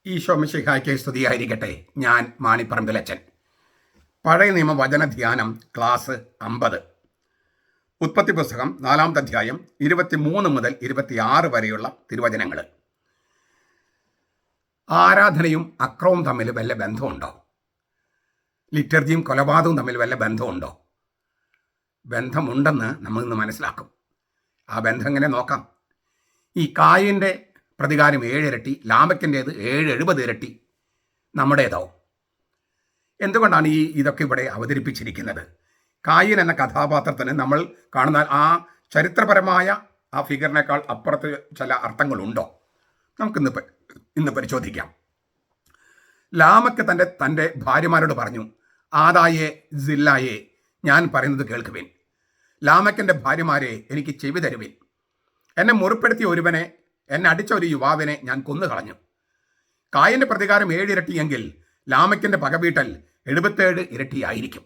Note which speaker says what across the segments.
Speaker 1: ഈശോ മിശിഹായ്ക്ക് സ്തുതിയായിരിക്കട്ടെ. ഞാൻ മാണിപ്പറമ്പിലച്ചൻ. പഴയ നിയമ വചന ധ്യാനം ക്ലാസ് 50. ഉൽപ്പത്തി പുസ്തകം 4-ാമത്തെ അധ്യായം 23 മുതൽ 26 വരെയുള്ള തിരുവചനങ്ങൾ. ആരാധനയും അക്രമവും തമ്മിൽ വല്ല ബന്ധമുണ്ടോ? ലിറ്റർജിയും കൊലപാതകവും തമ്മിൽ വല്ല ബന്ധമുണ്ടോ? ബന്ധമുണ്ടെന്ന് നമ്മൾ ഇന്ന് മനസ്സിലാക്കും. ആ ബന്ധം എങ്ങനെ നോക്കാം? ഈ കായിൻ്റെ പ്രതികാരം 7 ഇരട്ടി, ലാമക്കിൻ്റേത് 70 ഇരട്ടി നമ്മുടേതോ? എന്തുകൊണ്ടാണ് ഇതൊക്കെ ഇവിടെ അവതരിപ്പിച്ചിരിക്കുന്നത്? കായിൻ എന്ന കഥാപാത്രത്തിന് നമ്മൾ കാണുന്ന ആ ചരിത്രപരമായ ആ ഫിഗറിനേക്കാൾ അപ്പുറത്ത് ചില അർത്ഥങ്ങളുണ്ടോ? ഇന്ന് പരിശോധിക്കാം. ലാമക്ക് തൻ്റെ ഭാര്യമാരോട് പറഞ്ഞു, ആദായെ സില്ലായെ, ഞാൻ പറയുന്നത് കേൾക്കുവിൻ. ലാമക്കിൻ്റെ ഭാര്യമാരെ, എനിക്ക് ചെവി തരുവിൻ. എന്നെ മുറിപ്പെടുത്തിയ ഒരുവനെ, എന്നെ അടിച്ച ഒരു യുവാവിനെ ഞാൻ കൊന്നുകളഞ്ഞു. കായിൻ്റെ പ്രതികാരം 7 ഇരട്ടിയെങ്കിൽ ലാമക്കിൻ്റെ പകവീട്ടൽ 77 ഇരട്ടിയായിരിക്കും.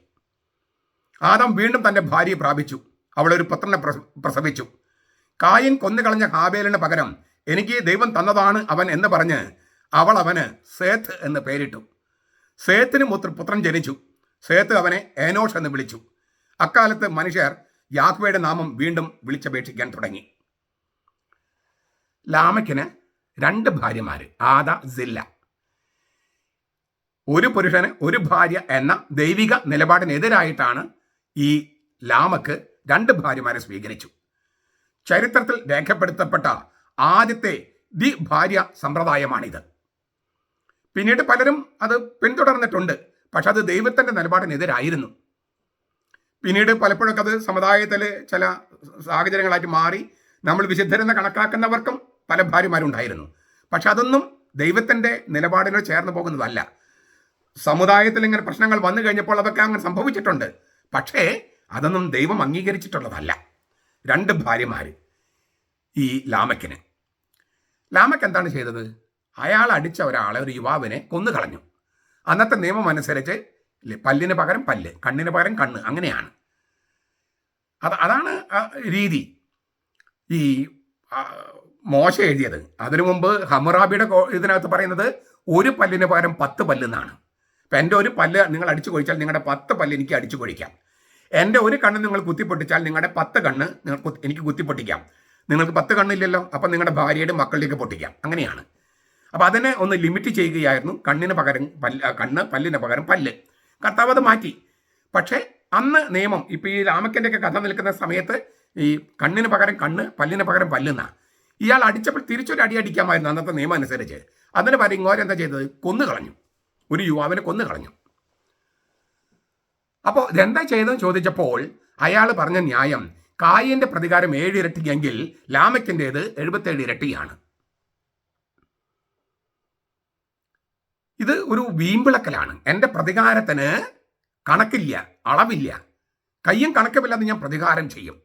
Speaker 1: ആദാം വീണ്ടും തൻ്റെ ഭാര്യയെ പ്രാപിച്ചു. അവളൊരു പുത്രനെ പ്രസവിച്ചു. കായിൻ കൊന്നുകളഞ്ഞ ഹാബേലിന് പകരം എനിക്ക് ദൈവം തന്നതാണ് അവൻ എന്ന് പറഞ്ഞ് അവൾ അവന് സേത്ത് എന്ന് പേരിട്ടു. സേത്തിന് പുത്രൻ ജനിച്ചു. സേത്ത് അവനെ ഏനോഷ് എന്ന് വിളിച്ചു. അക്കാലത്ത് മനുഷ്യർ യാഹ്വേയുടെ നാമം വീണ്ടും വിളിച്ചപേക്ഷിക്കാൻ തുടങ്ങി. ലാമക്കിന് 2 ഭാര്യമാർ, ആദ, സില്ല. ഒരു പുരുഷന് ഒരു ഭാര്യ എന്ന ദൈവിക നിലപാടിനെതിരായിട്ടാണ് ഈ ലാമക്ക് 2 ഭാര്യമാരെ സ്വീകരിച്ചു. ചരിത്രത്തിൽ രേഖപ്പെടുത്തപ്പെട്ട ആദ്യത്തെ ഭാര്യ സമ്പ്രദായമാണിത്. പിന്നീട് പലരും അത് പിന്തുടർന്നിട്ടുണ്ട്. പക്ഷെ അത് ദൈവത്തിൻ്റെ നിലപാടിനെതിരായിരുന്നു. പിന്നീട് പലപ്പോഴൊക്കെ അത് സമുദായത്തിൽ ചില സാഹചര്യങ്ങളായിട്ട് മാറി. നമ്മൾ വിശുദ്ധരെന്ന് കണക്കാക്കുന്നവർക്കും പല ഭാര്യമാരുണ്ടായിരുന്നു. പക്ഷെ അതൊന്നും ദൈവത്തിൻ്റെ നിലപാടിനോട് ചേർന്ന് പോകുന്നതല്ല. സമുദായത്തിൽ ഇങ്ങനെ പ്രശ്നങ്ങൾ വന്നു കഴിഞ്ഞപ്പോൾ അതൊക്കെ അങ്ങനെ സംഭവിച്ചിട്ടുണ്ട്. പക്ഷേ അതൊന്നും ദൈവം അംഗീകരിച്ചിട്ടുള്ളതല്ല. 2 ഭാര്യമാർ ഈ ലാമക്കിന്. ലാമക്ക് എന്താണ് ചെയ്തത്? അയാൾ അടിച്ച ഒരാളെ, ഒരു യുവാവിനെ കൊന്നുകളഞ്ഞു. അന്നത്തെ നിയമം അനുസരിച്ച് പല്ലിന് പകരം പല്ല്, കണ്ണിന് പകരം കണ്ണ്, അങ്ങനെയാണ്. അതാണ് രീതി. ഈ മോശ എഴുതിയത്. അതിനു മുമ്പ് ഹമ്മുറാബിയുടെ ഇതിനകത്ത് പറയുന്നത് ഒരു പല്ലിന് പകരം 10 പല്ലെന്നാണ്. അപ്പം എൻ്റെ ഒരു പല്ല് നിങ്ങൾ അടിച്ചു കൊഴിച്ചാൽ നിങ്ങളുടെ 10 പല്ല് എനിക്ക് അടിച്ചു കൊഴിക്കാം. എൻ്റെ ഒരു കണ്ണ് നിങ്ങൾ കുത്തിപ്പൊട്ടിച്ചാൽ നിങ്ങളുടെ 10 കണ്ണ് എനിക്ക് കുത്തിപ്പൊട്ടിക്കാം. നിങ്ങൾക്ക് 10 കണ്ണില്ലല്ലോ, അപ്പം നിങ്ങളുടെ ഭാര്യയുടെ മക്കളിലേക്ക് പൊട്ടിക്കാം. അങ്ങനെയാണ്. അപ്പം അതിനെ ഒന്ന് ലിമിറ്റ് ചെയ്യുകയായിരുന്നു. കണ്ണിന് പകരം കണ്ണ്, പല്ലിന് പകരം പല്ല്. കർത്താവ് അത് മാറ്റി. പക്ഷേ അന്ന് നിയമം, ഇപ്പം ഈ ലാമക്കിൻ്റെയൊക്കെ കഥ നിൽക്കുന്ന സമയത്ത് ഈ കണ്ണിന് പകരം കണ്ണ്, പല്ലിന് പകരം പല്ലെന്നാ. ഇയാൾ അടിച്ചപ്പോൾ തിരിച്ചൊരു അടി അടിക്കാമായിരുന്നു അന്നത്തെ നിയമം അനുസരിച്ച്. അതിന് പകരം ഇങ്ങോരെന്താ ചെയ്തത്? കൊന്നുകളഞ്ഞു. ഒരു യുവാവിനെ കൊന്നുകളഞ്ഞു. അപ്പോൾ ഇതെന്താ ചെയ്തതെന്ന് ചോദിച്ചപ്പോൾ അയാൾ പറഞ്ഞ ന്യായം, കായിൻ്റെ പ്രതികാരം 7 ഇരട്ടിയെങ്കിൽ ലാമക്കിൻ്റേത് 77 ഇരട്ടിയാണ്. ഇത് ഒരു വീമ്പിളക്കലാണ്. എൻ്റെ പ്രതികാരത്തിന് കണക്കില്ല, അളവില്ല. കയ്യും കണക്കുമില്ലാതെ ഞാൻ പ്രതികാരം ചെയ്യും.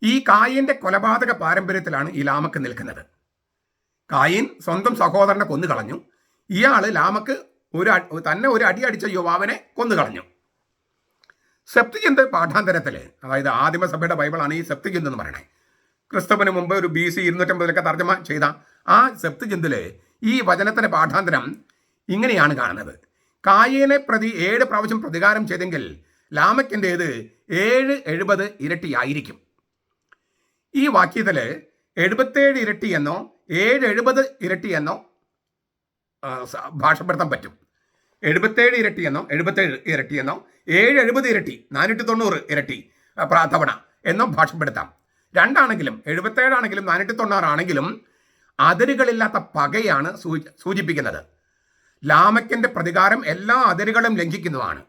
Speaker 1: ഈ കായിൻ്റെ കൊലപാതക പാരമ്പര്യത്തിലാണ് ഈ ലാമക്ക് നിൽക്കുന്നത്. കായിൻ സ്വന്തം സഹോദരനെ കൊന്നുകളഞ്ഞു. ഇയാൾ ലാമക്ക് തന്നെ ഒരു അടി അടിച്ച യുവാവിനെ കൊന്നുകളഞ്ഞു. സെപ്തുജിന്ത് പാഠാന്തരത്തിൽ, അതായത് ആദിമസഭയുടെ ബൈബിളാണ് ഈ സെപ്തുജിന്ത് എന്ന് പറയണേ. ക്രിസ്തുവിന് മുമ്പ് ഒരു BC 250 തർജ്ജമ ചെയ്ത ആ സെപ്തുജിന്തിൽ ഈ വചനത്തിൻ്റെ പാഠാന്തരം ഇങ്ങനെയാണ് കാണുന്നത്. കായിനെ പ്രതി 7 പ്രാവശ്യം പ്രതികാരം ചെയ്തെങ്കിൽ ലാമക്കിൻ്റേത് 70 ഇരട്ടിയായിരിക്കും. ഈ വാക്യത്തിൽ 77 ഇരട്ടി എന്നോ 70 ഇരട്ടി എന്നോ ഭാഷപ്പെടുത്താൻ പറ്റും. 77 ഇരട്ടി എന്നോ 77 ഇരട്ടി എന്നോ 70 ഇരട്ടി 490 ഇരട്ടി തവണ എന്നോ ഭാഷപ്പെടുത്താം. രണ്ടാണെങ്കിലും 77 ആണെങ്കിലും 490 ആണെങ്കിലും അതിരുകളില്ലാത്ത പകയാണ് സൂചിപ്പിക്കുന്നത്. ലാമക്കിൻ്റെ പ്രതികാരം എല്ലാ അതിരുകളും ലംഘിക്കുന്നതാണ്.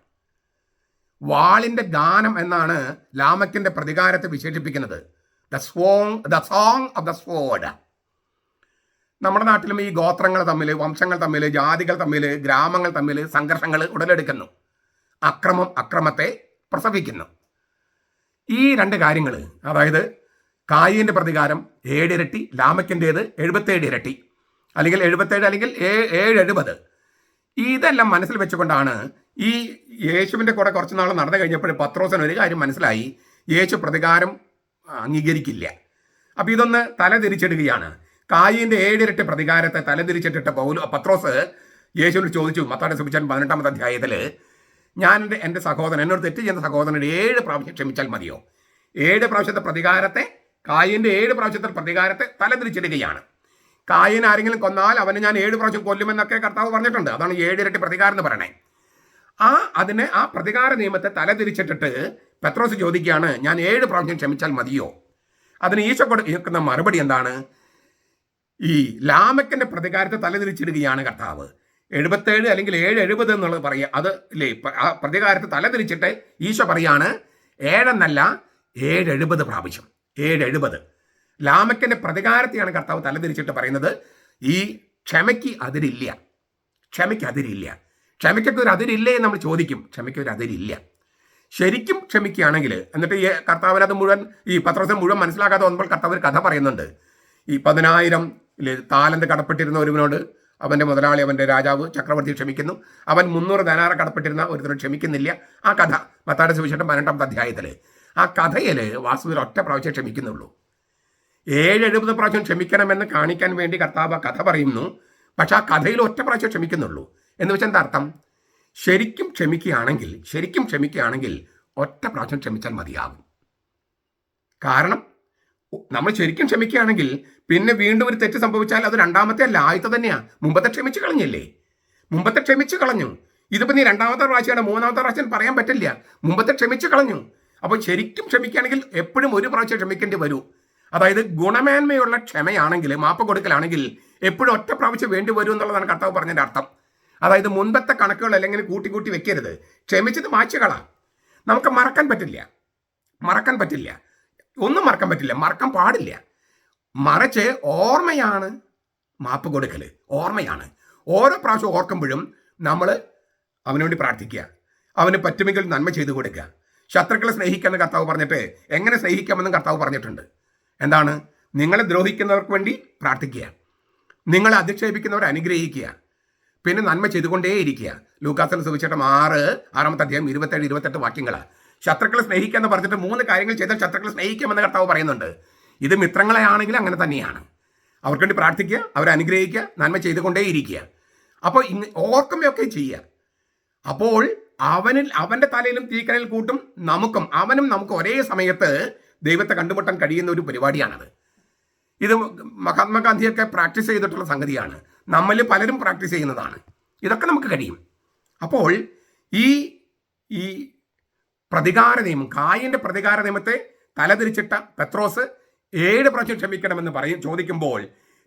Speaker 1: വാളിൻ്റെ ഗാനം എന്നാണ് ലാമക്കിൻ്റെ പ്രതികാരത്തെ വിശേഷിപ്പിക്കുന്നത്. The song of the sword. നമ്മുടെ നാട്ടിലും ഈ ഗോത്രങ്ങൾ തമ്മിൽ, വംശങ്ങൾ തമ്മിൽ, ജാതികൾ തമ്മിൽ, ഗ്രാമങ്ങൾ തമ്മിൽ സംഘർഷങ്ങൾ ഉടലെടുക്കുന്നു. അക്രമത്തെ പ്രസവിക്കുന്നു. ഈ 2 കാര്യങ്ങൾ, അതായത് കായിൻ്റെ പ്രതികാരം 7 ഇരട്ടി, ലാമക്കിൻ്റേത് 77 ഇരട്ടി, അല്ലെങ്കിൽ 77 അല്ലെങ്കിൽ 70. ഇതെല്ലാം മനസ്സിൽ വെച്ചുകൊണ്ടാണ് ഈ യേശുവിൻ്റെ കൂടെ കുറച്ച് നാൾ നടന്നു കഴിഞ്ഞപ്പോൾ പത്രോസിന് ഒരു കാര്യം മനസ്സിലായി. യേശു പ്രതികാരം അംഗീകരിക്കില്ല. അപ്പോൾ ഇതൊന്ന് തല തിരിച്ചിടുകയാണ്. കായീന്റെ 7 ഇരട്ടി പ്രതികാരത്തെ തലതിരിച്ചിട്ടിട്ട് പത്രോസ് യേശുവിനോട് ചോദിച്ചു. മത്തായിയുടെ സുവിശേഷം 18-ാമത്തെ അധ്യായത്തിൽ, ഞാൻ എൻ്റെ സഹോദരൻ, എന്നോട് തെറ്റ് ചെയ്യുന്ന സഹോദരനോട് 7 പ്രാവശ്യം ക്ഷമിച്ചാൽ മതിയോ? 7 പ്രാവശ്യത്തെ പ്രതികാരത്തെ, കായീന്റെ 7 പ്രാവശ്യത്തെ പ്രതികാരത്തെ തലതിരിച്ചിടുകയാണ്. കായീൻ ആരെങ്കിലും കൊന്നാൽ അവനെ ഞാൻ 7 പ്രാവശ്യം കൊല്ലുമെന്നൊക്കെ കർത്താവ് പറഞ്ഞിട്ടുണ്ട്. അതാണ് 7 ഇരട്ടി പ്രതികാരം എന്ന് പറയണേ. ആ പ്രതികാര നിയമത്തെ തലതിരിച്ചിട്ടിട്ട് പത്രോസ് ചോദിക്കുകയാണ്, ഞാൻ 7 പ്രാവശ്യം ക്ഷമിച്ചാൽ മതിയോ? അതിന് ഈശോ കൊടുക്കുന്ന മറുപടി എന്താണ്? ഈ ലാമക്കിന്റെ പ്രതികാരത്തെ തലതിരിച്ചിടുകയാണ് കർത്താവ്. 77 അല്ലെങ്കിൽ 770 എന്നുള്ളത് പറയുക. അത് ഇല്ലേ, ആ പ്രതികാരത്തെ തലതിരിച്ചിട്ട് ഈശോ പറയാണ് 7 എന്നല്ല 770 പ്രാവശ്യം. 770 ലാമക്കിന്റെ പ്രതികാരത്തെയാണ് കർത്താവ് തലതിരിച്ചിട്ട് പറയുന്നത്. ഈ ക്ഷമയ്ക്ക് അതിരില്ല. ക്ഷമയ്ക്കൊക്കെ ഒരു അതിരില്ലേ എന്ന് നമ്മൾ ചോദിക്കും. ക്ഷമയ്ക്ക് ഒരു അതിരില്ല. ശരിക്കും ക്ഷമിക്കുകയാണെങ്കിൽ, എന്നിട്ട് ഈ കർത്താവിനത് മുഴുവൻ, ഈ പത്രോസിനെ മുഴുവൻ മനസ്സിലാക്കാതെ വന്നപ്പോൾ കർത്താവ് ഒരു കഥ പറയുന്നുണ്ട്. ഈ 10,000 താലന്ത് കടപ്പെട്ടിരുന്ന ഒരുവനോട് അവൻ്റെ മുതലാളി, അവൻ്റെ രാജാവ്, ചക്രവർത്തി ക്ഷമിക്കുന്നു. അവൻ 300 ധനാറ കടപ്പെട്ടിരുന്ന ഒരുത്തനോട് ക്ഷമിക്കുന്നില്ല. ആ കഥ മത്തായിയുടെ സുവിശേഷം 18-ാമത്തെ അധ്യായത്തിൽ. ആ കഥയിൽ വാസ്തുവിൽ ഒറ്റ പ്രാവശ്യം ക്ഷമിക്കുന്നുള്ളൂ. 770 പ്രാവശ്യം ക്ഷമിക്കണമെന്ന് കാണിക്കാൻ വേണ്ടി കർത്താവ് ആ കഥ പറയുന്നു. പക്ഷെ ആ കഥയിൽ ഒറ്റ പ്രാവശ്യം ക്ഷമിക്കുന്നുള്ളൂ. എന്ന് വെച്ചാൽ എന്താ അർത്ഥം? ശരിക്കും ക്ഷമിക്കുകയാണെങ്കിൽ ഒറ്റ പ്രാവശ്യം ക്ഷമിച്ചാൽ മതിയാകും. കാരണം നമ്മൾ ശരിക്കും ക്ഷമിക്കുകയാണെങ്കിൽ പിന്നെ വീണ്ടും ഒരു തെറ്റ് സംഭവിച്ചാൽ അത് രണ്ടാമത്തെ അല്ല, ആദ്യത്തെ തന്നെയാണ്. മുമ്പത്തെ ക്ഷമിച്ചു കളഞ്ഞു. ഇതിപ്പോൾ നീ 2ാമത്തെ പ്രാവശ്യമാണ്, 3ാമത്തെ പ്രാവശ്യം പറയാൻ പറ്റില്ല. മുമ്പത്തെ ക്ഷമിച്ചു കളഞ്ഞു. അപ്പോൾ ശരിക്കും ക്ഷമിക്കുകയാണെങ്കിൽ എപ്പോഴും ഒരു പ്രാവശ്യം ക്ഷമിക്കേണ്ടി വരൂ. അതായത് ഗുണമേന്മയുള്ള ക്ഷമയാണെങ്കിൽ, മാപ്പ് കൊടുക്കലാണെങ്കിൽ എപ്പോഴും ഒറ്റ പ്രാവശ്യം വേണ്ടി വരും എന്നുള്ളതാണ് കർത്താവ് പറഞ്ഞതിൻ്റെ അർത്ഥം. അതായത് മുൻപത്തെ കണക്കുകൾ അല്ലെങ്കിൽ കൂട്ടി വെക്കരുത്. ക്ഷമിച്ചത് മാച്ചുകളാ. നമുക്ക് മറക്കാൻ പറ്റില്ല. ഒന്നും മറക്കാൻ പറ്റില്ല, മറക്കാൻ പാടില്ല. മറിച്ച് ഓർമ്മയാണ് മാപ്പ് കൊടുക്കൽ. ഓർമ്മയാണ്. ഓരോ പ്രാവശ്യം ഓർക്കുമ്പോഴും നമ്മൾ അവന് വേണ്ടി പ്രാർത്ഥിക്കുക, അവന് പറ്റുമെങ്കിൽ നന്മ ചെയ്തു കൊടുക്കുക. ശത്രുക്കളെ സ്നേഹിക്കാമെന്ന് കർത്താവ് പറഞ്ഞിട്ട് എങ്ങനെ സ്നേഹിക്കാമെന്നും കർത്താവ് പറഞ്ഞിട്ടുണ്ട്. എന്താണ്? നിങ്ങളെ ദ്രോഹിക്കുന്നവർക്ക് വേണ്ടി പ്രാർത്ഥിക്കുക, നിങ്ങളെ അധിക്ഷേപിക്കുന്നവരെ അനുഗ്രഹിക്കുക, പിന്നെ നന്മ ചെയ്തുകൊണ്ടേയിരിക്കുക. ലൂക്കാസിന്റെ സുവിശേഷം 6-ാമത്തെ അധ്യായം 27-28 വാക്യങ്ങളാണ്. ശത്രുക്കളെ സ്നേഹിക്കുക എന്ന് പറഞ്ഞിട്ട് 3 കാര്യങ്ങൾ ചെയ്താൽ ശത്രുക്കളെ സ്നേഹിക്കാമെന്ന് കർത്താവ് പറയുന്നുണ്ട്. ഇത് മിത്രങ്ങളെ ആണെങ്കിൽ അങ്ങനെ തന്നെയാണ്. അവർക്ക് വേണ്ടി പ്രാർത്ഥിക്കുക, അവരെ അനുഗ്രഹിക്കുക, നന്മ ചെയ്തുകൊണ്ടേയിരിക്കുക. അപ്പോൾ ഓർക്കുമ്പോഴൊക്കെ ചെയ്യുക. അപ്പോൾ അവൻ്റെ തലയിലും തീക്കനയിൽ കൂട്ടും നമുക്ക് ഒരേ സമയത്ത് ദൈവത്തെ കണ്ടുമുട്ടാൻ കഴിയുന്ന ഒരു പരിപാടിയാണത്. ഇത് മഹാത്മാഗാന്ധിയൊക്കെ പ്രാക്ടീസ് ചെയ്തിട്ടുള്ള സംഗതിയാണ്. നമ്മളിൽ പലരും പ്രാക്ടീസ് ചെയ്യുന്നതാണ്. ഇതൊക്കെ നമുക്ക് കഴിയും. അപ്പോൾ ഈ പ്രതികാര നിയമം, കായീന്റെ പ്രതികാര നിയമത്തെ തലതിരിച്ചിട്ട പത്രോസ് 7 പ്രാവശ്യം ക്ഷമിക്കണമെന്ന് ചോദിക്കുമ്പോൾ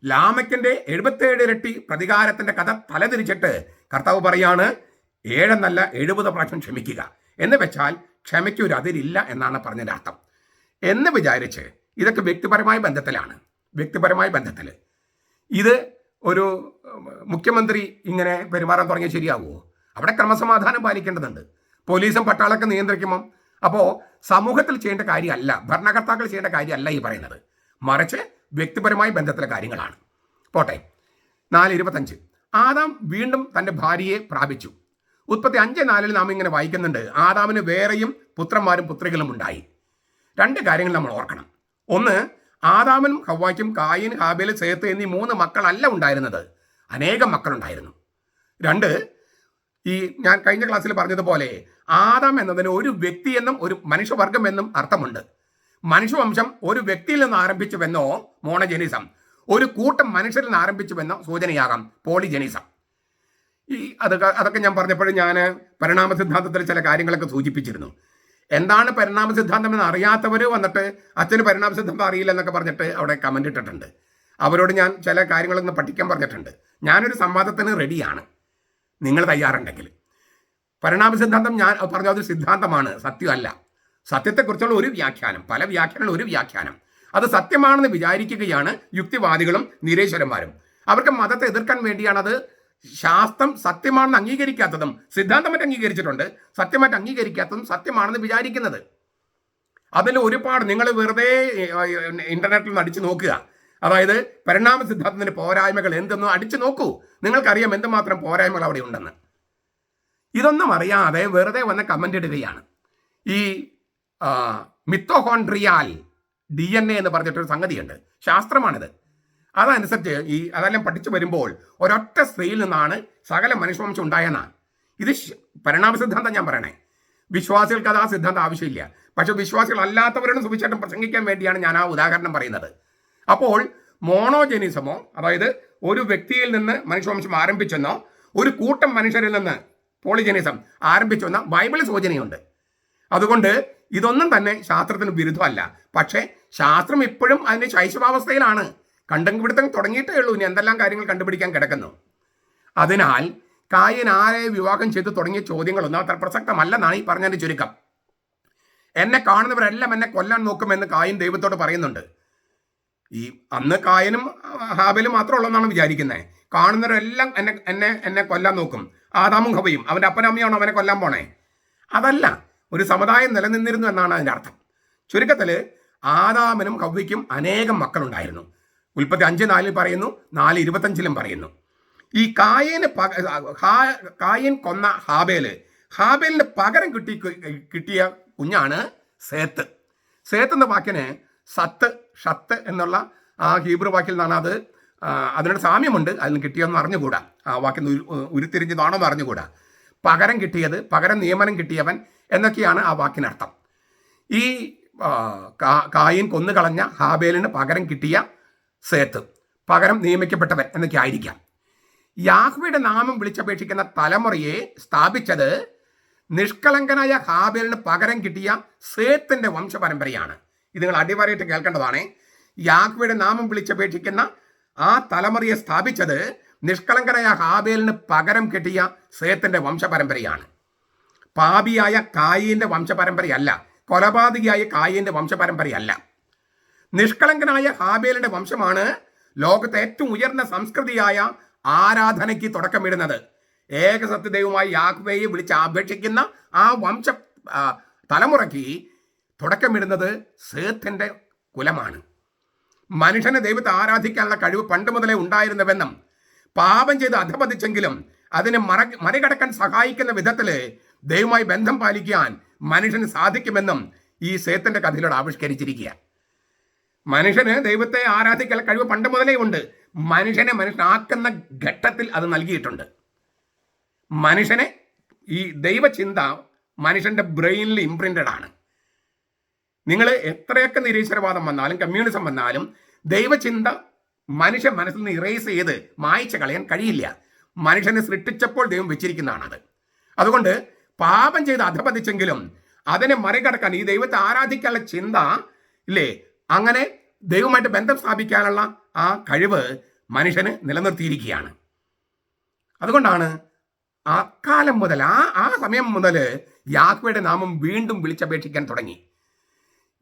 Speaker 1: ലാമക്കിന്റെ 77 ഇരട്ടി പ്രതികാരത്തിന്റെ കഥ തലതിരിച്ചിട്ട് കർത്താവ് പറയാണ് 7 എന്നല്ല 70 പ്രാവശ്യം ക്ഷമിക്കുക. എന്ന് വെച്ചാൽ ക്ഷമയ്ക്ക് ഒരു അതിരില്ല എന്നാണ് പറഞ്ഞതിൻ്റെ അർത്ഥം. എന്ന് വിചാരിച്ച് ഇതൊക്കെ വ്യക്തിപരമായ ബന്ധത്തിൽ ഇത് ഒരു മുഖ്യമന്ത്രി ഇങ്ങനെ പെരുമാറാൻ തുടങ്ങിയാൽ ശരിയാവുമോ? അവിടെ ക്രമസമാധാനം പാലിക്കേണ്ടതുണ്ട്. പോലീസും പട്ടാളമൊക്കെ നിയന്ത്രിക്കുമ്പം അപ്പോൾ സമൂഹത്തിൽ ചെയ്യേണ്ട കാര്യമല്ല, ഭരണകർത്താക്കൾ ചെയ്യേണ്ട കാര്യമല്ല ഈ പറയുന്നത്. മറിച്ച് വ്യക്തിപരമായ ബന്ധത്തിലെ കാര്യങ്ങളാണ്. പോട്ടെ. 4:25 ആദാം വീണ്ടും തൻ്റെ ഭാര്യയെ പ്രാപിച്ചു. ഉൽപ്പത്തി 5:4 നാം ഇങ്ങനെ വായിക്കുന്നുണ്ട്, ആദാമിന് വേറെയും പുത്രന്മാരും പുത്രികളും ഉണ്ടായി. 2 കാര്യങ്ങൾ നമ്മൾ ഓർക്കണം. ഒന്ന്, ആദാമിനും ഹവ്വായ്ക്കും കായീൻ, ഹാബേൽ, സേത്ത് എന്നീ 3 മക്കളല്ല ഉണ്ടായിരുന്നത്, അനേകം മക്കളുണ്ടായിരുന്നു. 2, ഞാൻ കഴിഞ്ഞ ക്ലാസ്സിൽ പറഞ്ഞതുപോലെ ആദാം എന്നതിന് ഒരു വ്യക്തി എന്നും ഒരു മനുഷ്യവർഗം എന്നും അർത്ഥമുണ്ട്. മനുഷ്യവംശം ഒരു വ്യക്തിയിൽ നിന്ന് ആരംഭിച്ചുവെന്നോ മോണോജെനിസം, ഒരു കൂട്ടം മനുഷ്യരിൽ നിന്ന് ആരംഭിച്ചുവെന്നോ സൂചനയാകാം പോളിജെനിസം. അതൊക്കെ ഞാൻ പറഞ്ഞപ്പോഴും ഞാൻ പരിണാമ സിദ്ധാന്തത്തിൽ ചില കാര്യങ്ങളൊക്കെ സൂചിപ്പിച്ചിരുന്നു. എന്താണ് പരിണാമ സിദ്ധാന്തം എന്ന് അറിയാത്തവർ വന്നിട്ട് അച്ഛന് പരിണാമ സിദ്ധാന്തം അറിയില്ല എന്നൊക്കെ പറഞ്ഞിട്ട് അവിടെ കമൻ്റ് ഇട്ടിട്ടുണ്ട്. അവരോട് ഞാൻ ചില കാര്യങ്ങളൊന്ന് പഠിക്കാൻ പറഞ്ഞിട്ടുണ്ട്. ഞാനൊരു സംവാദത്തിന് റെഡിയാണ്, നിങ്ങൾ തയ്യാറുണ്ടെങ്കിൽ. പരിണാമ സിദ്ധാന്തം ഞാൻ പറഞ്ഞ ഒരു സിദ്ധാന്തമാണ്, സത്യമല്ല. സത്യത്തെക്കുറിച്ചുള്ള ഒരു വ്യാഖ്യാനം, പല വ്യാഖ്യാനങ്ങൾ ഒരു വ്യാഖ്യാനം. അത് സത്യമാണെന്ന് വിചാരിക്കുകയാണ് യുക്തിവാദികളും നിരീശ്വരന്മാരും. അവർക്ക് മതത്തെ എതിർക്കാൻ വേണ്ടിയാണ് അത് ശാസ്ത്രം സത്യമാണെന്ന് അംഗീകരിക്കാത്തതും സിദ്ധാന്തമായിട്ട് അംഗീകരിച്ചിട്ടുണ്ട്, സത്യമായിട്ട് അംഗീകരിക്കാത്തതും സത്യമാണെന്ന് വിചാരിക്കുന്നത്. അതിൽ ഒരുപാട് നിങ്ങൾ വെറുതെ ഇന്റർനെറ്റിൽ നിന്ന് അടിച്ചു നോക്കുക. അതായത് പരിണാമ സിദ്ധാന്തത്തിന്റെ പോരായ്മകൾ എന്തെന്ന് അടിച്ചു നോക്കൂ. നിങ്ങൾക്കറിയാം എന്തുമാത്രം പോരായ്മകൾ അവിടെ ഉണ്ടെന്ന്. ഇതൊന്നും അറിയാതെ വെറുതെ വന്ന് കമൻ്റ് ഇടുകയാണ്. ഈ മിത്തോകോൺട്രിയാൽ DNA എന്ന് പറഞ്ഞിട്ടൊരു സംഗതിയുണ്ട്, ശാസ്ത്രമാണിത്. അതനുസരിച്ച് അതെല്ലാം പഠിച്ചു വരുമ്പോൾ ഒരൊറ്റ സ്ത്രീയിൽ നിന്നാണ് സകല മനുഷ്യവംശം ഉണ്ടായെന്നാണ്. ഇത് പരിണാമ സിദ്ധാന്തം ഞാൻ പറയണേ. വിശ്വാസികൾക്ക് അത് ആ സിദ്ധാന്തം ആവശ്യമില്ല. പക്ഷെ വിശ്വാസികൾ അല്ലാത്തവരോട് സുവിശേഷം പ്രസംഗിക്കാൻ വേണ്ടിയാണ് ഞാൻ ആ ഉദാഹരണം പറയുന്നത്. അപ്പോൾ മോണോജെനിസമോ, അതായത് ഒരു വ്യക്തിയിൽ നിന്ന് മനുഷ്യവംശം ആരംഭിച്ചെന്നോ ഒരു കൂട്ടം മനുഷ്യരിൽ നിന്ന് പോളിജെനിസം ആരംഭിച്ചെന്ന ബൈബിളിൽ സൂചനയുണ്ട്. അതുകൊണ്ട് ഇതൊന്നും തന്നെ ശാസ്ത്രത്തിന് വിരുദ്ധമല്ല. പക്ഷേ ശാസ്ത്രം ഇപ്പോഴും അതിൻ്റെ ശൈശവാവസ്ഥയിലാണ്. കണ്ടുപിടുത്തം തുടങ്ങിയിട്ടേ ഉള്ളൂ. ഇനി എന്തെല്ലാം കാര്യങ്ങൾ കണ്ടുപിടിക്കാൻ കിടക്കുന്നു. അതിനാൽ കായൻ ആരെ വിവാഹം ചെയ്ത് തുടങ്ങിയ ചോദ്യങ്ങളൊന്നും അത്ര പ്രസക്തമല്ലെന്നാണ് ഈ പറഞ്ഞതിൻ്റെ ചുരുക്കം. എന്നെ കാണുന്നവരെല്ലാം എന്നെ കൊല്ലാൻ നോക്കുമെന്ന് കായൻ ദൈവത്തോട് പറയുന്നുണ്ട്. അന്ന് കായനും ഹാബേലും മാത്രമേ ഉള്ളൂ വിചാരിക്കുന്നത്. കാണുന്നവരെല്ലാം എന്നെ കൊല്ലാൻ നോക്കും. ആദാമും ഹവയും അവൻ്റെ അപ്പനമ്മയാണോ അവനെ കൊല്ലാൻ പോണേ? അതല്ല, ഒരു സമുദായം നിലനിന്നിരുന്നു എന്നാണ് അതിൻ്റെ അർത്ഥം. ചുരുക്കത്തിൽ ആദാമിനും ഹവ്വയ്ക്കും അനേകം മക്കളുണ്ടായിരുന്നു. ഉൽപ്പത്തി 5:4 പറയുന്നു, 4:25 പറയുന്നു. ഈ കായൻ കൊന്ന ഹാബേലിന് പകരം കിട്ടിയ കുഞ്ഞാണ് സേത്ത്. സേത്ത് എന്ന വാക്കിന് ഷത്ത് എന്നുള്ള ആ ഹീബ്രു വാക്കിൽ നിന്നാണ് അത്. അതിനൊരു സാമ്യമുണ്ട്. അതിന് കിട്ടിയെന്ന് അറിഞ്ഞുകൂടാ. ആ വാക്കിൽ ഉരുത്തിരിഞ്ഞതാണോ എന്ന് അറിഞ്ഞുകൂടാ. പകരം കിട്ടിയത്, പകരം നിയമനം കിട്ടിയവൻ എന്നൊക്കെയാണ് ആ വാക്കിനർത്ഥം. ഈ കായൻ കൊന്നുകളഞ്ഞ ഹാബേലിന് പകരം കിട്ടിയ സേത്ത്, പകരം നിയമിക്കപ്പെട്ടവൻ എന്നൊക്കെ ആയിരിക്കാം. യാഹ്വയുടെ നാമം വിളിച്ചപേക്ഷിക്കുന്ന തലമുറയെ സ്ഥാപിച്ചത് നിഷ്കളങ്കനായ ഹാബേലിന് പകരം കിട്ടിയ സേത്തിന്റെ വംശപരമ്പരയാണ്. ഇത് നിങ്ങൾ അടിവരയിട്ട് കേൾക്കേണ്ടതാണ്. യാഹ്വയുടെ നാമം വിളിച്ചപേക്ഷിക്കുന്ന ആ തലമുറയെ സ്ഥാപിച്ചത് നിഷ്കളങ്കനായ ഹാബേലിന് പകരം കിട്ടിയ സേത്തിന്റെ വംശപരമ്പരയാണ്. പാപിയായ കായീന്റെ വംശപരമ്പരയല്ല, കൊലപാതകിയായ കായീന്റെ വംശപരമ്പരയല്ല. നിഷ്കളങ്കനായ ഹാബേലിന്റെ വംശമാണ് ലോകത്തെ ഏറ്റവും ഉയർന്ന സംസ്കൃതിയായ ആരാധനയ്ക്ക് തുടക്കമിടുന്നത്. ഏകസത്യദൈവമായി യാഹ്വേയെ വിളിച്ച് അപേക്ഷിക്കുന്ന ആ തലമുറയ്ക്ക് തുടക്കമിടുന്നത് സേത്തിന്റെ കുലമാണ്. മനുഷ്യന് ദൈവത്തെ ആരാധിക്കാനുള്ള കഴിവ് പണ്ട് മുതലേ ഉണ്ടായിരുന്നുവെന്നും പാപം ചെയ്ത് അധപതിച്ചെങ്കിലും അതിനെ മറികടക്കാൻ സഹായിക്കുന്ന വിധത്തിൽ ദൈവമായി ബന്ധം പാലിക്കാൻ മനുഷ്യന് സാധിക്കുമെന്നും ഈ സേത്തിന്റെ കഥയിലൂടെ ആവിഷ്കരിച്ചിരിക്കുക. മനുഷ്യന് ദൈവത്തെ ആരാധിക്കാനുള്ള കഴിവ് പണ്ട് മുതലേ ഉണ്ട്. മനുഷ്യനാക്കുന്ന ഘട്ടത്തിൽ അത് നൽകിയിട്ടുണ്ട്. മനുഷ്യനെ ഈ ദൈവചിന്ത മനുഷ്യന്റെ ബ്രെയിനിൽ ഇംപ്രിന്റഡ് ആണ്. നിങ്ങൾ എത്രയൊക്കെ നിരീശ്വരവാദം വന്നാലും കമ്മ്യൂണിസം വന്നാലും ദൈവചിന്ത മനുഷ്യ മനസ്സിൽ നിന്ന് ഇറേസ് ചെയ്ത് മായ്ച്ചു കളയാൻ കഴിയില്ല. മനുഷ്യനെ സൃഷ്ടിച്ചപ്പോൾ ദൈവം വെച്ചിരിക്കുന്നതാണത്. അതുകൊണ്ട് പാപം ചെയ്ത് അധപതിച്ചെങ്കിലും അതിനെ മറികടക്കാൻ ഈ ദൈവത്തെ ആരാധിക്കാനുള്ള ചിന്ത ഇല്ലേ, അങ്ങനെ ദൈവമായിട്ട് ബന്ധം സ്ഥാപിക്കാനുള്ള ആ കഴിവ് മനുഷ്യന് നിലനിർത്തിയിരിക്കുകയാണ്. അതുകൊണ്ടാണ് അക്കാലം മുതൽ ആ സമയം മുതൽ യാഹ്വയുടെ നാമം വീണ്ടും വിളിച്ചപേക്ഷിക്കാൻ തുടങ്ങി.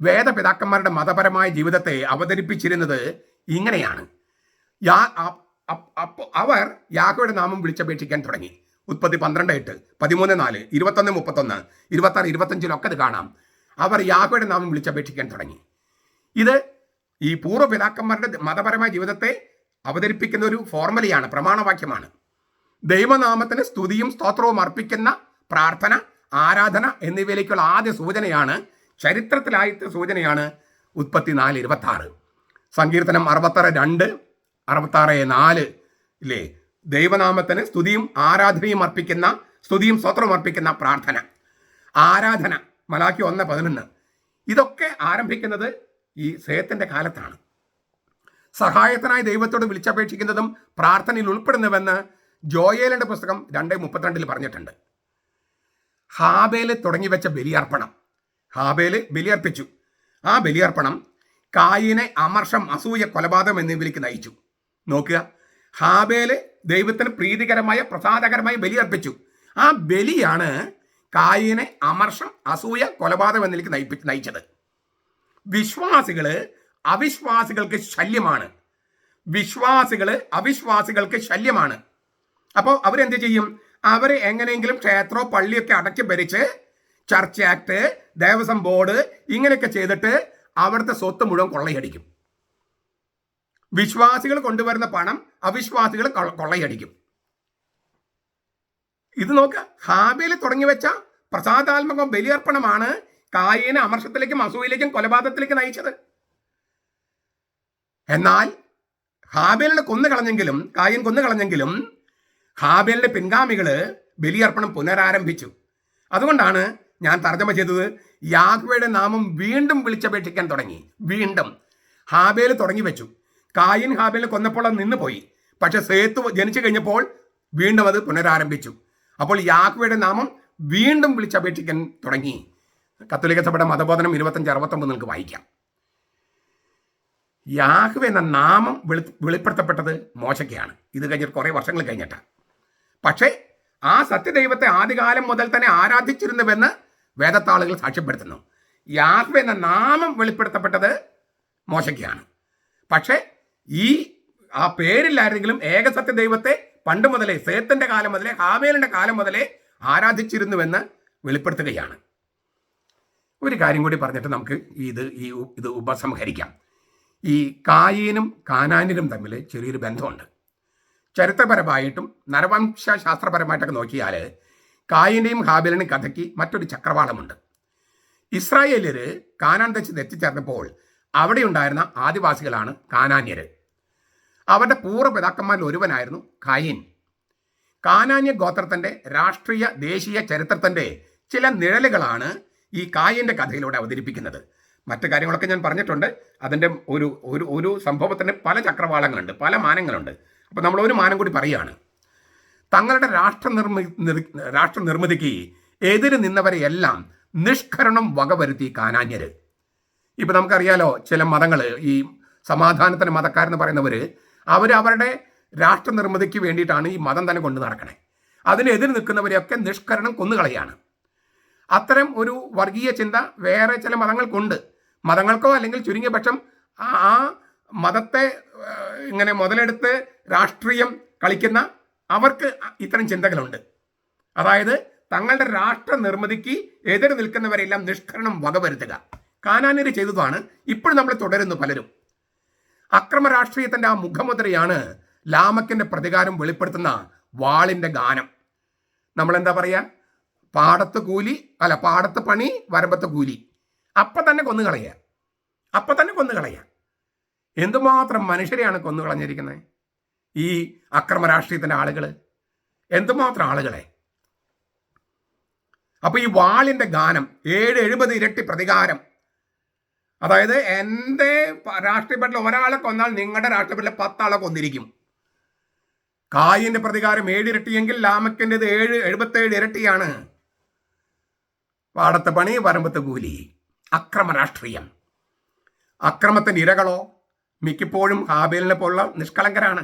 Speaker 1: വേദപിതാക്കന്മാരുടെ മതപരമായ ജീവിതത്തെ അവതരിപ്പിച്ചിരുന്നത് ഇങ്ങനെയാണ്. അവർ യാഹ്വയുടെ നാമം വിളിച്ചപേക്ഷിക്കാൻ തുടങ്ങി. ഉൽപ്പത്തി 12:8, 13:4, 21:31, 26, 25 അത് കാണാം. അവർ യാഹ്വയുടെ നാമം വിളിച്ചപേക്ഷിക്കാൻ തുടങ്ങി. ഇത് ഈ പൂർവ്വപിതാക്കന്മാരുടെ മതപരമായ ജീവിതത്തെ അവതരിപ്പിക്കുന്ന ഒരു ഫോർമുലയാണ്, പ്രമാണവാക്യമാണ്. ദൈവനാമത്തിന് സ്തുതിയും സ്തോത്രവും അർപ്പിക്കുന്ന പ്രാർത്ഥന, ആരാധന എന്നിവയിലേക്കുള്ള ആദ്യ സൂചനയാണ്, ചരിത്രത്തിലായിട്ട് സൂചനയാണ് ഉൽപ്പത്തി 4:26. സങ്കീർത്തനം 66:2, 66:4 ഇല്ലേ, ദൈവനാമത്തിന് സ്തുതിയും ആരാധനയും അർപ്പിക്കുന്ന, സ്തുതിയും സ്തോത്രവും അർപ്പിക്കുന്ന പ്രാർത്ഥന, ആരാധന മലാക്കി 1:11. ഇതൊക്കെ ആരംഭിക്കുന്നത് ഈ സേത്തിന്റെ കാലത്താണ്. സഹായത്തിനായി ദൈവത്തോട് വിളിച്ചപേക്ഷിക്കുന്നതും പ്രാർത്ഥനയിൽ ഉൾപ്പെടുന്നുവെന്ന് ജോയേലിന്റെ പുസ്തകം 2:32 പറഞ്ഞിട്ടുണ്ട്. ഹാബേല് തുടങ്ങിവെച്ച ബലിയർപ്പണം, ഹാബേല് ബലിയർപ്പിച്ചു. ആ ബലിയർപ്പണം കായിനെ അമർഷം, അസൂയ, കൊലപാതകം എന്നിവയിലേക്ക് നയിച്ചു. നോക്കുക, ഹാബേല് ദൈവത്തിന് പ്രീതികരമായ പ്രസാദകരമായ ബലിയർപ്പിച്ചു. ആ ബലിയാണ് കായിനെ അമർഷം, അസൂയ, കൊലപാതകം എന്നിലേക്ക് നയിച്ചത്. വിശ്വാസികള് അവിശ്വാസികൾക്ക് ശല്യമാണ്. അവിശ്വാസികൾക്ക് ശല്യമാണ്. അപ്പോൾ അവരെന്ത് ചെയ്യും? അവർ എങ്ങനെയെങ്കിലും ക്ഷേത്രമോ പള്ളിയൊക്കെ അടക്കി ഭരിച്ച് ചർച്ച് ആക്ട്, ദേവസ്വം ബോർഡ് ഇങ്ങനെയൊക്കെ ചെയ്തിട്ട് അവിടുത്തെ സ്വത്ത് മുഴുവൻ കൊള്ളയടിക്കും. വിശ്വാസികൾ കൊണ്ടുവരുന്ന പണം അവിശ്വാസികൾ കൊള്ളയടിക്കും. ഇത് നോക്കുക, ഹാബേൽ തുടങ്ങി വെച്ച പ്രസാദാത്മക ബലിയർപ്പണമാണ് കായീനെ അമർഷത്തിലേക്കും അസൂയിലേക്കും കൊലപാതകത്തിലേക്കും നയിച്ചത്. എന്നാൽ ഹാബേലിനെ കൊന്നുകളഞ്ഞെങ്കിലും കായൻ കൊന്നുകളഞ്ഞെങ്കിലും ഹാബേലിന്റെ പിൻഗാമികള് ബലിയർപ്പണം പുനരാരംഭിച്ചു. അതുകൊണ്ടാണ് ഞാൻ തർജ്ജമ ചെയ്തത്, യാഹ്വയുടെ നാമം വീണ്ടും വിളിച്ചപേക്ഷിക്കാൻ തുടങ്ങി. വീണ്ടും ഹാബേൽ തുടങ്ങി വെച്ചു. കായിൻ ഹാബേലിനെ കൊന്നപ്പോൾ അത് നിന്നുപോയി. പക്ഷെ സേത്ത് ജനിച്ചു കഴിഞ്ഞപ്പോൾ വീണ്ടും അത് പുനരാരംഭിച്ചു. അപ്പോൾ യാഹ്വയുടെ നാമം വീണ്ടും വിളിച്ചപേക്ഷിക്കാൻ തുടങ്ങി. കത്തോലിക്ക സഭയുടെ മതബോധനം 2569 നിങ്ങൾക്ക് വായിക്കാം. യാഹ്വ എന്ന നാമം വെളിപ്പെടുത്തപ്പെട്ടത് മോശയ്ക്കാണ്. ഇത് കഴിഞ്ഞിട്ട് കുറേ വർഷങ്ങൾ കഴിഞ്ഞിട്ടാണ്. പക്ഷേ ആ സത്യദൈവത്തെ ആദ്യകാലം മുതൽ തന്നെ ആരാധിച്ചിരുന്നുവെന്ന് വേദത്താളുകൾ സാക്ഷ്യപ്പെടുത്തുന്നു. യാഹ്വ എന്ന നാമം വെളിപ്പെടുത്തപ്പെട്ടത് മോശയ്ക്കാണ്. പക്ഷേ ആ പേരില്ലായിരുന്നെങ്കിലും ഏകസത്യ ദൈവത്തെ പണ്ട് മുതലേ, സേത്തിന്റെ കാലം മുതലേ, ഹാബേലിന്റെ കാലം മുതലേ ആരാധിച്ചിരുന്നുവെന്ന് വെളിപ്പെടുത്തുകയാണ്. ഒരു കാര്യം കൂടി പറഞ്ഞിട്ട് നമുക്ക് ഇത് ഉപസംഹരിക്കാം. ഈ കായീനും കാനാനിനും തമ്മിൽ ചെറിയൊരു ബന്ധമുണ്ട്. ചരിത്രപരമായിട്ടും നരവംശാസ്ത്രപരമായിട്ടൊക്കെ നോക്കിയാൽ കായിന്റെയും ഹാബേലിന്റെയും കഥയ്ക്ക് മറ്റൊരു ചക്രവാളമുണ്ട്. ഇസ്രായേലിയർ കാനാൻ ദേശത്ത് എത്തിച്ചേർന്നപ്പോൾ അവിടെ ഉണ്ടായിരുന്ന ആദിവാസികളാണ് കാനാന്യർ. അവരുടെ പൂർവ്വപിതാക്കന്മാരിൽ ഒരുവനായിരുന്നു കായിൻ. കാനാന്യ ഗോത്രത്തിന്റെ രാഷ്ട്രീയ ദേശീയ ചരിത്രത്തിന്റെ ചില നിഴലുകളാണ് ഈ കായിന്റെ കഥയിലൂടെ അവതരിപ്പിക്കുന്നത്. മറ്റു കാര്യങ്ങളൊക്കെ ഞാൻ പറഞ്ഞിട്ടുണ്ട്. അതിൻ്റെ ഒരു സംഭവത്തിന് പല ചക്രവാളങ്ങളുണ്ട്, പല മാനങ്ങളുണ്ട്. അപ്പോൾ നമ്മൾ ഒരു മാനം കൂടി പറയുകയാണ്. തങ്ങളുടെ രാഷ്ട്ര നിർമ്മിതിക്ക് എതിര് നിന്നവരെയെല്ലാം നിഷ്കരണം വകവരുത്തി കാനാന്യർ. ഇപ്പം നമുക്കറിയാലോ, ചില മതങ്ങൾ, ഈ സമാധാനത്തിന് മതക്കാരെന്ന് പറയുന്നവർ, അവരുടെ രാഷ്ട്ര നിർമ്മിതിക്ക് വേണ്ടിയിട്ടാണ് ഈ മതം തന്നെ കൊണ്ടു നടക്കണേ. അതിനെതിര് നിൽക്കുന്നവരെയൊക്കെ നിഷ്കരണം കൊന്നുകളയാണ്. അത്തരം ഒരു വർഗീയ ചിന്ത വേറെ ചില മതങ്ങൾക്കുണ്ട്. മതങ്ങൾക്കോ അല്ലെങ്കിൽ ചുരുങ്ങിയ പക്ഷം ആ മതത്തെ ഇങ്ങനെ മുതലെടുത്ത് രാഷ്ട്രീയം കളിക്കുന്ന അവർക്ക് ഇത്തരം ചിന്തകളുണ്ട്. അതായത് തങ്ങളുടെ രാഷ്ട്ര നിർമ്മിതിക്ക് എതിര് നിൽക്കുന്നവരെല്ലാം നിഷ്കരണം വകവരുത്തുക. കാനാന്യർ ചെയ്തതാണ് ഇപ്പോഴും നമ്മൾ തുടരുന്നു പലരും. അക്രമ രാഷ്ട്രീയത്തിന്റെ ആ മുഖമുദ്രയാണ് ലാമക്കിന്റെ പ്രതികാരം വെളിപ്പെടുത്തുന്ന വാളിന്റെ ഗാനം. നമ്മളെന്താ പറയുക? പാടത്ത് പണി, വരമ്പത്ത് കൂലി. അപ്പം തന്നെ കൊന്നുകളയുക. എന്തുമാത്രം മനുഷ്യരെയാണ് കൊന്നുകളഞ്ഞിരിക്കുന്നത് ഈ അക്രമ രാഷ്ട്രീയത്തിൻ്റെ ആളുകൾ, എന്തുമാത്രം ആളുകളെ. അപ്പൊ ഈ വാളിന്റെ ഗാനം 770 ഇരട്ടി പ്രതികാരം. അതായത് എൻ്റെ രാഷ്ട്രീയപ്പെട്ടിൽ ഒരാളെ കൊന്നാൽ നിങ്ങളുടെ രാഷ്ട്രീയപ്പെട്ടിൽ 10 ആളെ കൊന്നിരിക്കും. കായിന്റെ പ്രതികാരം 7 ഇരട്ടിയെങ്കിൽ ലാമക്കിൻ്റെത് 77 ഇരട്ടിയാണ്. പാടത്ത് പണി, വരമ്പത്ത് കൂലി. അക്രമ രാഷ്ട്രീയം. അക്രമത്തിൻ്റെ ഇരകളോ മിക്കപ്പോഴും ഹാബേലിനെ പോലുള്ള നിഷ്കളങ്കരാണ്.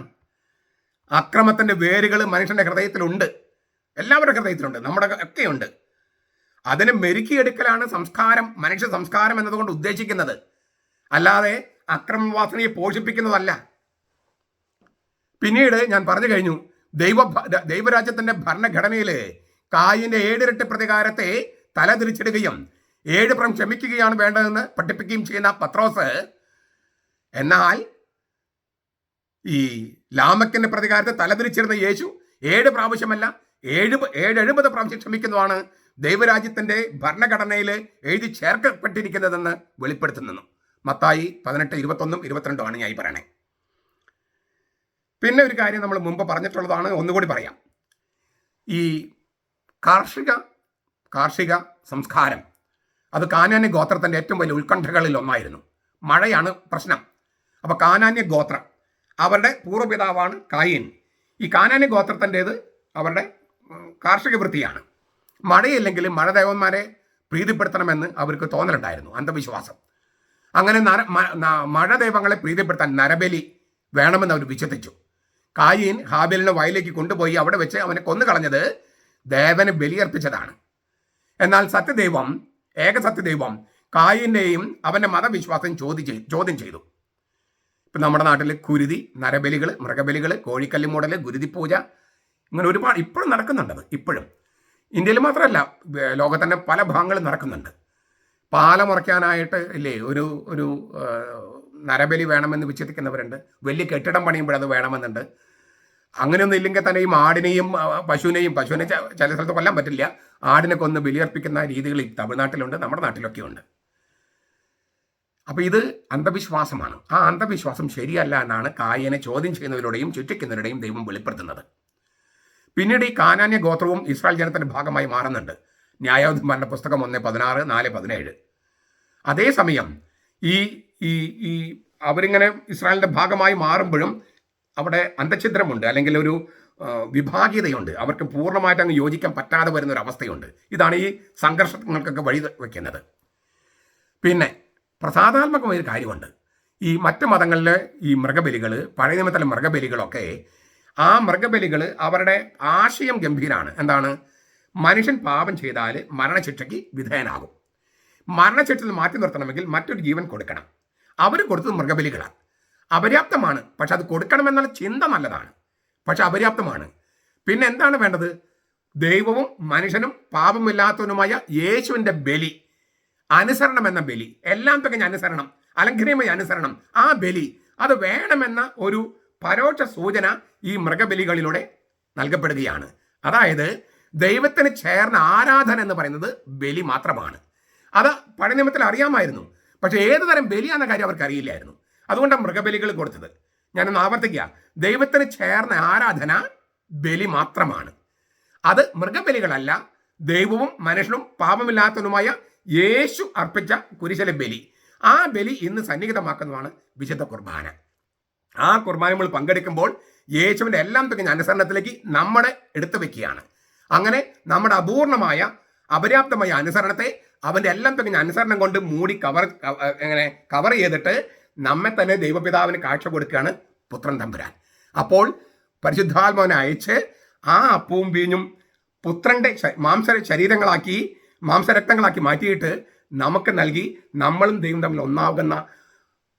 Speaker 1: അക്രമത്തിൻ്റെ വേരുകൾ മനുഷ്യൻ്റെ ഹൃദയത്തിലുണ്ട്, എല്ലാവരുടെ ഹൃദയത്തിലുണ്ട്, നമ്മുടെ ഒക്കെയുണ്ട്. അതിനെ മെരുക്കിയെടുക്കലാണ് സംസ്കാരം, മനുഷ്യ സംസ്കാരം എന്നതുകൊണ്ട് ഉദ്ദേശിക്കുന്നത്. അല്ലാതെ അക്രമവാസനയെ പോഷിപ്പിക്കുന്നതല്ല. പിന്നീട് ഞാൻ പറഞ്ഞു കഴിഞ്ഞു, ദൈവരാജ്യത്തിൻ്റെ ഭരണഘടനയിൽ കായിൻ്റെ 7 ഇരട്ടി പ്രതികാരത്തെ തലതിരിച്ചിടുകയും 7 പ്രാവശ്യം ക്ഷമിക്കുകയാണ് വേണ്ടതെന്ന് പഠിപ്പിക്കുകയും ചെയ്യുന്ന പത്രോസ്, എന്നാൽ ഈ ലാമക്കിന്റെ പ്രതികാരത്തെ തലതിരിച്ചിരുന്ന യേശു 7 പ്രാവശ്യമല്ല 70 പ്രാവശ്യം ക്ഷമിക്കുന്നതാണ് ദൈവരാജ്യത്തിന്റെ ഭരണഘടനയിൽ എഴുതി ചേർക്കപ്പെട്ടിരിക്കുന്നതെന്ന് വെളിപ്പെടുത്തുന്നു. മത്തായി 18, 21, 22 ആണ് ഞാൻ ഈ പറയണേ. പിന്നെ ഒരു കാര്യം നമ്മൾ മുമ്പ് പറഞ്ഞിട്ടുള്ളതാണ്, ഒന്നുകൂടി പറയാം. ഈ കാർഷിക സംസ്കാരം അത് കാനാന്യ ഗോത്രത്തിൻ്റെ ഏറ്റവും വലിയ ഉത്കണ്ഠകളിൽ ഒന്നായിരുന്നു. മഴയാണ് പ്രശ്നം. അപ്പോൾ കാനാന്യ ഗോത്രം, അവരുടെ പൂർവ്വപിതാവാണ് കായീൻ. ഈ കാനാന്യ ഗോത്രത്തിൻ്റേത് അവരുടെ കാർഷിക വൃത്തിയാണ്. മഴയില്ലെങ്കിലും മഴദേവന്മാരെ പ്രീതിപ്പെടുത്തണമെന്ന് അവർക്ക് തോന്നലുണ്ടായിരുന്നു, അന്ധവിശ്വാസം. അങ്ങനെ മഴ ദൈവങ്ങളെ പ്രീതിപ്പെടുത്താൻ നരബലി വേണമെന്ന് അവർ വിശ്വസിച്ചു. കായീൻ ഹാബേലിനെ വയലിലേക്ക് കൊണ്ടുപോയി അവിടെ വെച്ച് അവനെ കൊന്നുകളഞ്ഞത് ദേവന് ബലിയർപ്പിച്ചതാണ്. എന്നാൽ ഏകസത്യദൈവം കായീൻ്റെയും അവൻ്റെ മതവിശ്വാസം ചോദ്യം ചെയ്തു. ഇപ്പം നമ്മുടെ നാട്ടിൽ കുരുതി, നരബലികൾ, മൃഗബലികൾ, കോഴിക്കല്ലുമൂടൽ, ഗുരുതിപ്പൂജ, ഇങ്ങനെ ഒരുപാട് ഇപ്പോഴും നടക്കുന്നുണ്ടത്. ഇപ്പോഴും ഇന്ത്യയിൽ മാത്രമല്ല, ലോകത്തിൻ്റെ പല ഭാഗങ്ങളും നടക്കുന്നുണ്ട്. പാലമുറയ്ക്കാനായിട്ട് ഇല്ലേ ഒരു നരബലി വേണമെന്ന് വിശ്വസിക്കുന്നവരുണ്ട്. വലിയ കെട്ടിടം പണിയുമ്പോൾ അത് വേണമെന്നുണ്ട്. അങ്ങനെയൊന്നും ഇല്ലെങ്കിൽ തന്നെ ഈ ആടിനെയും പശുവിനെ ചില സ്ഥലത്ത് കൊല്ലാൻ പറ്റില്ല, ആടിനെ കൊന്ന് ബലിയർപ്പിക്കുന്ന രീതികൾ തമിഴ്നാട്ടിലുണ്ട്, നമ്മുടെ നാട്ടിലൊക്കെ ഉണ്ട്. അപ്പോൾ ഇത് അന്ധവിശ്വാസമാണ്. ആ അന്ധവിശ്വാസം ശരിയല്ല എന്നാണ് കായനെ ചോദ്യം ചെയ്യുന്നവരുടെയും ചുറ്റിക്കുന്നവരുടെയും ദൈവം വെളിപ്പെടുത്തുന്നത്. പിന്നീട് ഈ കാനാന്യ ഗോത്രവും ഇസ്രായേൽ ജനത്തിന്റെ ഭാഗമായി മാറുന്നുണ്ട്. ന്യായാധിപന്മാരുടെ പുസ്തകം 1:16, 4:17. അതേസമയം ഈ ഈ ഈ അവരിങ്ങനെ ഇസ്രായേലിന്റെ ഭാഗമായി മാറുമ്പോഴും അവിടെ അന്തഛിദ്രമുണ്ട്, അല്ലെങ്കിൽ ഒരു വിഭാഗീയതയുണ്ട്. അവർക്ക് പൂർണ്ണമായിട്ട് അങ്ങ് യോജിക്കാൻ പറ്റാതെ വരുന്ന ഒരു അവസ്ഥയുണ്ട്. ഇതാണ് ഈ സംഘർഷങ്ങൾക്കൊക്കെ വഴി വയ്ക്കുന്നത്. പിന്നെ പ്രസാദാത്മകമായ ഒരു കാര്യമുണ്ട്. ഈ മറ്റ് മതങ്ങളിലെ ഈ മൃഗബലികൾ, പഴയ നിയമത്തിലെ മൃഗബലികളൊക്കെ, ആ മൃഗബലികൾ അവരുടെ ആശയം ഗംഭീരമാണ്. എന്താണ്? മനുഷ്യൻ പാപം ചെയ്താൽ മരണശിക്ഷയ്ക്ക് വിധേയനാകും. മരണശിക്ഷയിൽ മാറ്റി നിർത്തണമെങ്കിൽ മറ്റൊരു ജീവൻ കൊടുക്കണം. അവർ കൊടുത്തത് മൃഗബലികളാണ്. അപര്യാപ്തമാണ്. പക്ഷെ അത് കൊടുക്കണമെന്നുള്ള ചിന്ത നല്ലതാണ്, പക്ഷെ അപര്യാപ്തമാണ്. പിന്നെ എന്താണ് വേണ്ടത്? ദൈവവും മനുഷ്യനും പാപമില്ലാത്തവനുമായ യേശുവിൻ്റെ ബലി, അനുസരണം എന്ന ബലി, എല്ലാം തികഞ്ഞ അനുസരണം, അലംഘനീയമായ അനുസരണം, ആ ബലി അത് വേണമെന്ന ഒരു പരോക്ഷ സൂചന ഈ മൃഗബലികളിലൂടെ നൽകപ്പെടുകയാണ്. അതായത് ദൈവത്തിന് ചേർന്ന ആരാധന എന്ന് പറയുന്നത് ബലി മാത്രമാണ്. അത് പഴയ നിയമത്തിൽ അറിയാമായിരുന്നു, പക്ഷെ ഏത് തരം ബലിയാണെന്ന കാര്യം അവർക്ക് അറിയില്ലായിരുന്നു. അതുകൊണ്ടാണ് മൃഗബലികൾ കൊടുത്തത്. ഞാനൊന്ന് ആവർത്തിക്കുക, ദൈവത്തിന് ചേർന്ന ആരാധന ബലി മാത്രമാണ്. അത് മൃഗബലികളല്ല, ദൈവവും മനുഷ്യനും പാപമില്ലാത്തവനുമായ യേശു അർപ്പിച്ച കുരിശിലെ ബലി. ആ ബലി ഇന്ന് സന്നിഹിതമാക്കുന്നതാണ് വിശുദ്ധ കുർബാന. ആ കുർബാന നമ്മൾ പങ്കെടുക്കുമ്പോൾ യേശുവിൻ്റെ എല്ലാം തികഞ്ഞ അനുസരണത്തിലേക്ക് നമ്മളെ എടുത്തു വെക്കുകയാണ്. അങ്ങനെ നമ്മുടെ അപൂർണമായ അപര്യാപ്തമായ അനുസരണത്തെ അവൻ്റെ എല്ലാം തികഞ്ഞ അനുസരണം കൊണ്ട് മൂടി കവർ ചെയ്തിട്ട് നമ്മെ തന്നെ ദൈവപിതാവിന് കാഴ്ച കൊടുക്കുകയാണ് പുത്രൻ തമ്പുരാൻ. അപ്പോൾ പരിശുദ്ധാത്മാവിനെ അയച്ച് ആ അപ്പവും വീഞ്ഞും പുത്രൻ്റെ ശരീരങ്ങളാക്കി മാംസരക്തങ്ങളാക്കി മാറ്റിയിട്ട് നമുക്ക് നൽകി നമ്മളും ദൈവം തമ്മിൽ ഒന്നാകുന്ന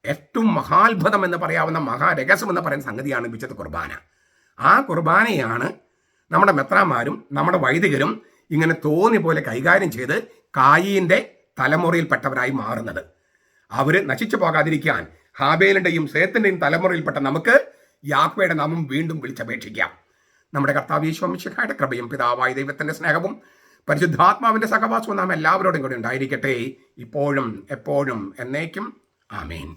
Speaker 1: ഏറ്റവും മഹാത്ഭുതം എന്ന് പറയാവുന്ന മഹാരഹസ്യം എന്ന് പറയുന്ന സംഗതിയാണ് വിശുദ്ധ കുർബാന. ആ കുർബാനയാണ് നമ്മുടെ മെത്രാന്മാരും നമ്മുടെ വൈദികരും ഇങ്ങനെ തോന്നി പോലെ കൈകാര്യം ചെയ്ത് കായീൻ്റെ തലമുറയിൽപ്പെട്ടവരായി മാറുന്നത്. അവർ നശിച്ചു പോകാതിരിക്കാൻ ഹാബേലിൻ്റെയും സേത്തിൻ്റെയും തലമുറയിൽപ്പെട്ട നമുക്ക് യാഹ്വേയുടെ നാമം വീണ്ടും വിളിച്ചപേക്ഷിക്കാം. നമ്മുടെ കർത്താവ് യേശു മിശിഹായുടെ കൃപയും പിതാവായ ദൈവത്തിൻ്റെ സ്നേഹവും പരിശുദ്ധാത്മാവിൻ്റെ സഹവാസവും നാം എല്ലാവരോടും കൂടി ഉണ്ടായിരിക്കട്ടെ, ഇപ്പോഴും എപ്പോഴും എന്നേക്കും. ആമേൻ.